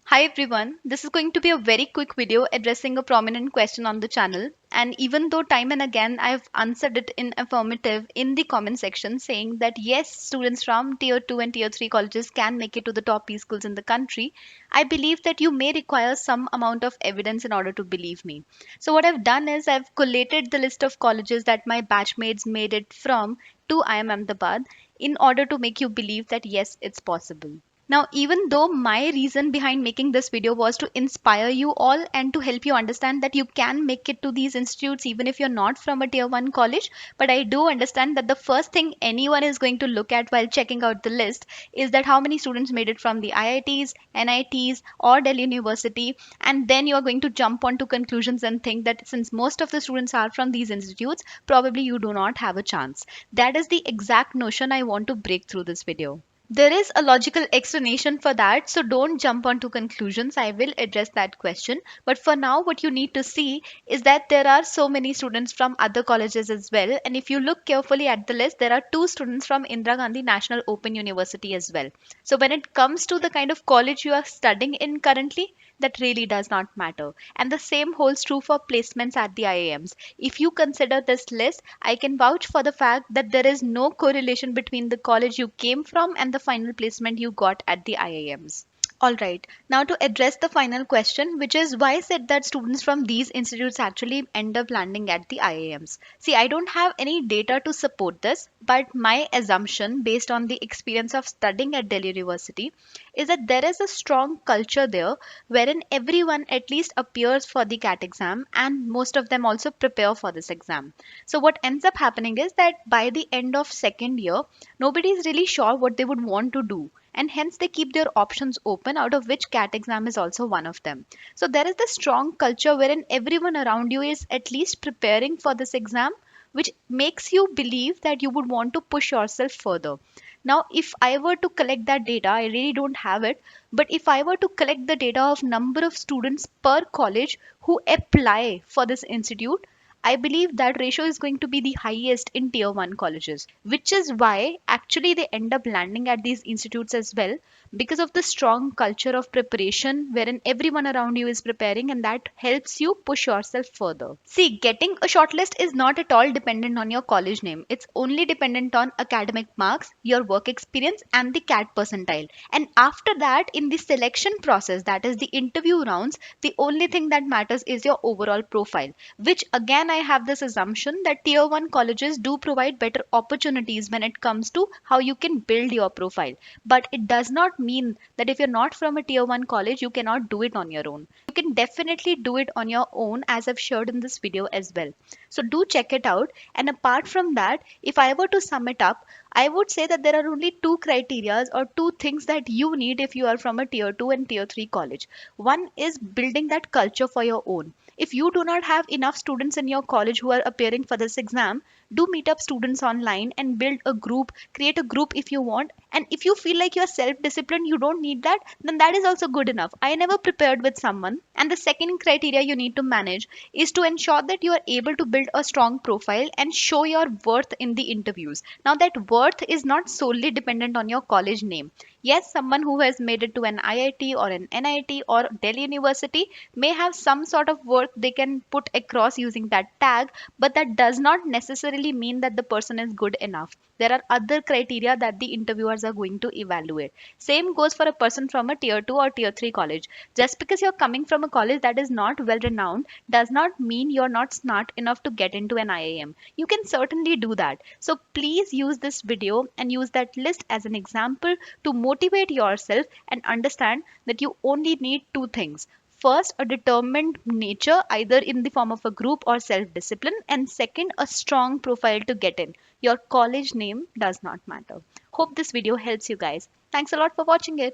Hi everyone, this is going to be a very quick video addressing a prominent question on the channel. And even though time and again I've answered it in affirmative in the comment section saying that yes, students from tier 2 and tier 3 colleges can make it to the top P schools in the country, I believe that you may require some amount of evidence in order to believe me. So, what I've done is I've collated the list of colleges that my batchmates made it from to IIM Ahmedabad in order to make you believe that yes, it's possible. Now, even though my reason behind making this video was to inspire you all and to help you understand that you can make it to these institutes even if you're not from a tier 1 college, but I do understand that the first thing anyone is going to look at while checking out the list is that how many students made it from the IITs, NITs, or Delhi University, and then you are going to jump onto conclusions and think that since most of the students are from these institutes, probably you do not have a chance. That is the exact notion I want to break through this video. There is a logical explanation for that, so don't jump onto conclusions. I will address that question. But for now, what you need to see is that there are so many students from other colleges as well. And if you look carefully at the list, there are two students from Indira Gandhi National Open University as well. So when it comes to the kind of college you are studying in currently, that really does not matter. And the same holds true for placements at the IIMs. If you consider this list, I can vouch for the fact that there is no correlation between the college you came from and the final placement you got at the IIMs. All right. Now to address the final question, which is why is it that students from these institutes actually end up landing at the IIMs? See, I don't have any data to support this, but my assumption based on the experience of studying at Delhi University is that there is a strong culture there wherein everyone at least appears for the CAT exam and most of them also prepare for this exam. So what ends up happening is that by the end of second year, nobody is really sure what they would want to do, and hence they keep their options open, out of which CAT exam is also one of them. So there is this strong culture wherein everyone around you is at least preparing for this exam, which makes you believe that you would want to push yourself further. Now, if I were to collect that data, I really don't have it, but if I were to collect the data of number of students per college who apply for this institute, I believe that ratio is going to be the highest in tier 1 colleges, which is why actually they end up landing at these institutes as well, because of the strong culture of preparation wherein everyone around you is preparing and that helps you push yourself further. See, getting a shortlist is not at all dependent on your college name. It's only dependent on academic marks, your work experience, and the CAT percentile. And after that, in the selection process, that is the interview rounds, the only thing that matters is your overall profile, which again I have this assumption that tier 1 colleges do provide better opportunities when it comes to how you can build your profile. But it does not mean that if you're not from a tier 1 college, you cannot do it on your own. You can definitely do it on your own, as I've shared in this video as well. So do check it out. And apart from that, if I were to sum it up, I would say that there are only two criteria or two things that you need if you are from a tier 2 and tier 3 college. One is building that culture for your own. If you do not have enough students in your college who are appearing for this exam, do meet up students online and build a group, create a group if you want. And if you feel like you're self disciplined, you don't need that, then that is also good enough. I never prepared with someone. And the second criteria you need to manage is to ensure that you are able to build a strong profile and show your worth in the interviews. Now, that worth is not solely dependent on your college name. Yes, someone who has made it to an IIT or an NIT or Delhi University may have some sort of worth they can put across using that tag, but that does not necessarily mean that the person is good enough. There are other criteria that the interviewers are going to evaluate. Same goes for a person from a tier 2 or tier 3 college. Just because you're coming from a college that is not well renowned does not mean you're not smart enough to get into an IIM. You can certainly do that. So please use this video and use that list as an example to motivate yourself and understand that you only need two things. First, a determined nature, either in the form of a group or self discipline, and second, a strong profile to get in. Your college name does not matter. Hope this video helps you guys. Thanks a lot for watching it.